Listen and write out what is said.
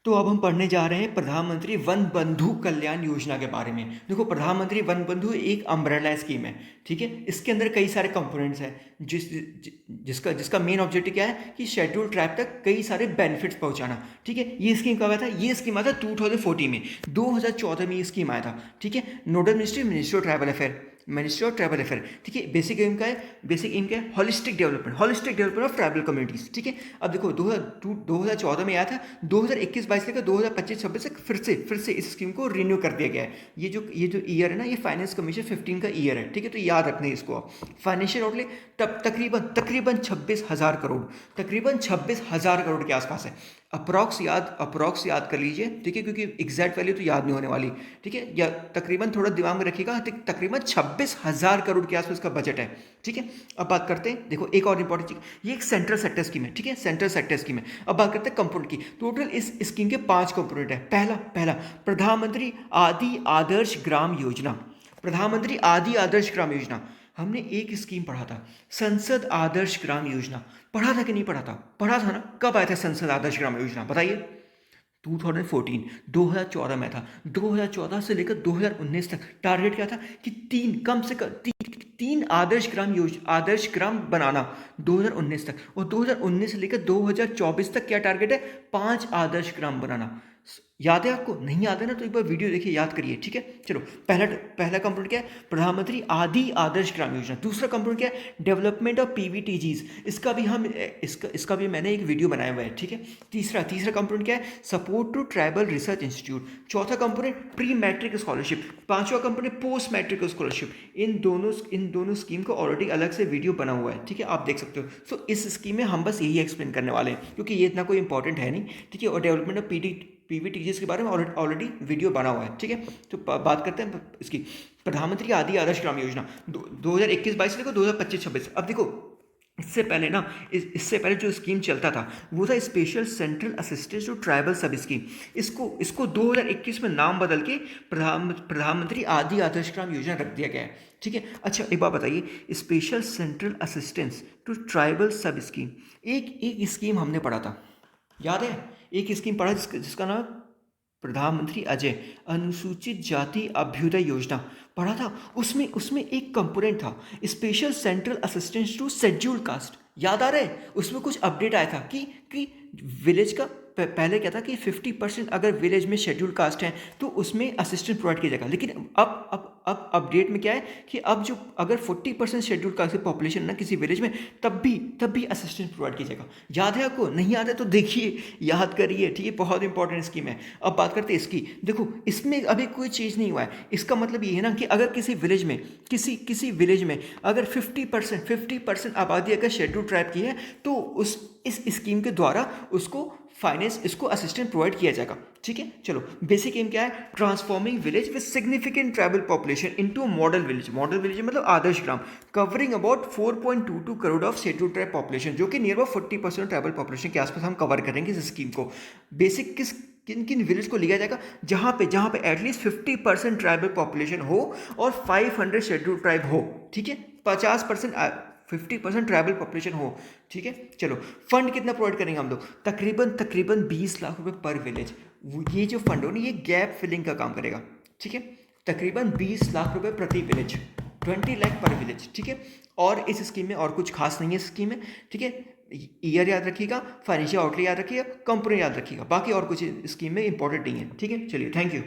तो अब हम पढ़ने जा रहे हैं प्रधानमंत्री वन बंधु कल्याण योजना के बारे में। देखो, प्रधानमंत्री वन बंधु एक अम्ब्रेला स्कीम है, ठीक है। इसके अंदर कई सारे कंपोनेंट्स हैं, जिसका जिसका मेन ऑब्जेक्टिव क्या है कि शेड्यूल ट्राइब तक कई सारे बेनिफिट्स पहुंचाना, ठीक है। ये स्कीम कब आया था? ये स्कीम आया था 2014 में, 2014 में ये स्कीम आया था, ठीक है। Nodal ministry ministry of tribal affair, ministry of tribal affair, ठीक है। बेसिक एम का है, बेसिक एम क्या है? Holistic development of tribal communities, ठीक है। अब देखो 2014 में आया था, 2021-22 लेकर 2025-26 तक फिर से इस स्कीम को रिन्यू कर दिया गया है। ये जो ईयर है ना, ये फाइनेंस कमीशन 15 का ईयर है, ठीक है। तो याद रखना है इसको। फाइनेंशियल आउटले तब तकरीबन 26,000 करोड़, तकरीबन 26,000 करोड़ के आसपास है। अप्रॉक्स याद कर लीजिए, ठीक है, क्योंकि एग्जैक्ट वैल्यू तो याद नहीं होने वाली, ठीक है। या तकरीबन थोड़ा दिमाग में रखिएगा, तकरीबन 26,000 करोड़ के आसपास का बजट है, ठीक है। अब बात करते हैं, देखो एक और इंपॉर्टेंट चीज, ये एक सेंट्रल सेक्टर स्कीम है, ठीक है, सेंट्रल सेक्टर स्कीम है। अब बात करते हैं कंपोनेंट की। टोटल इस स्कीम के 5 कंपोनेंट है। पहला प्रधानमंत्री आदि आदर्श ग्राम योजना, प्रधानमंत्री आदि आदर्श ग्राम योजना। हमने एक स्कीम पढ़ा था, संसद आदर्श ग्राम योजना। पढ़ा था कि नहीं पढ़ा था? पढ़ा था ना। कब आया था संसद आदर्श ग्राम योजना, बताइए? 2014 में था। 2014 से लेकर 2019 तक टारगेट क्या था कि कम से कम तीन आदर्श ग्राम बनाना 2019 तक, और 2019 से लेकर 2024 तक क्या टारगेट है? 5 आदर्श ग्राम बनाना। याद है आपको? नहीं याद है ना, तो एक बार वीडियो देखिए, याद करिए, ठीक है। चलो, पहला कंपोनेंट क्या है? प्रधानमंत्री आदि आदर्श ग्राम योजना। दूसरा कंपोनेंट क्या है? Development of PVTGs. इसका भी मैंने एक वीडियो बनाया हुआ है, ठीक है। तीसरा कंपोनेंट क्या है? Support to tribal research institute. चौथा कंपोनेंट प्री मैट्रिक स्कॉलरशिप। पांचवा कंपोनेंट पोस्ट मैट्रिक स्कॉलरशिप। इन दोनों स्कीम का ऑलरेडी अलग से वीडियो बना हुआ है, ठीक है, आप देख सकते हो। सो इस स्कीम में हम बस यही एक्सप्लेन करने वाले हैं, क्योंकि ये इतना कोई इंपॉर्टेंट है नहीं, ठीक है। और डेवलपमेंट ऑफ पीवीटीजीएस के बारे में ऑलरेडी वीडियो बना हुआ है, ठीक है। तो बात करते हैं इसकी, प्रधानमंत्री आदि आदर्श ग्राम योजना 2021-22 से लेकर 2025-26। अब देखो, इससे पहले ना, इससे पहले जो स्कीम चलता था वो था special central assistance to tribal sub scheme. इसको 2021 में नाम बदल के प्रधानमंत्री आदि आदर्श ग्राम योजना रख दिया गया है, ठीक है। अच्छा, एक बात बताइए, special central assistance to tribal sub scheme, एक स्कीम हमने पढ़ा था, याद है? एक स्कीम पढ़ा जिसका नाम प्रधानमंत्री अजय अनुसूचित जाति अभ्युदय योजना पढ़ा था। उसमें एक कंपोनेंट था special central assistance to schedule caste. याद आ रहा है? उसमें कुछ अपडेट आया था कि विलेज का पहले क्या था कि 50% अगर विलेज में शेड्यूल कास्ट है तो उसमें असिस्टेंट प्रोवाइड किया जाएगा। लेकिन अब अपडेट में क्या है कि अब जो अगर 40% शेड्यूल कास्ट की पॉपुलेशन ना किसी विलेज में, तब भी असिस्टेंट प्रोवाइड किया जाएगा। याद है आपको? नहीं याद है तो देखिए, याद करिए, ठीक है। बहुत इंपॉर्टेंट स्कीम है। अब बात करते हैं इसकी। देखो, इसमें अभी कोई चीज़ नहीं हुआ है। इसका मतलब ये है ना कि अगर किसी विलेज में किसी विलेज में अगर 50% आबादी अगर शेड्यूल ट्राइब की है तो इस स्कीम के द्वारा इसको असिस्टेंट प्रोवाइड किया जाएगा, ठीक है। चलो, बेसिक एम क्या है? Transforming village with significant tribal population into model village मतलब आदर्श ग्राम, covering about 4.22 crore of schedule tribe population, जो कि नियर अबाउट 40% ट्राइबल पॉपुलेशन के आसपास हम कवर करेंगे इस स्कीम को। बेसिक किन विलेज को लिया जाएगा? जहां पे एटलीस्ट 50% ट्राइबल पॉपुलेशन हो और 500 शेड्यूल ट्राइब हो, ठीक है। 50% ट्राइबल पॉपुलेशन हो, ठीक है। चलो, फंड कितना प्रोवाइड करेंगे हम लोग? तकरीबन 20 लाख रुपए पर विलेज। ये जो फंड हो ना, ये गैप फिलिंग का काम करेगा, ठीक है। तकरीबन 20 लाख रुपए प्रति विलेज, 20 लाख पर विलेज, ठीक है। और इस स्कीम में और कुछ खास नहीं है इस स्कीम में, ठीक है। ईयर याद रखिएगा, फाइनेंशियल आउटले याद रखिएगा, कंपोनेंट याद रखिएगा, बाकी और कुछ स्कीम में इंपॉर्टेंट नहीं है, ठीक है। चलिए, थैंक यू।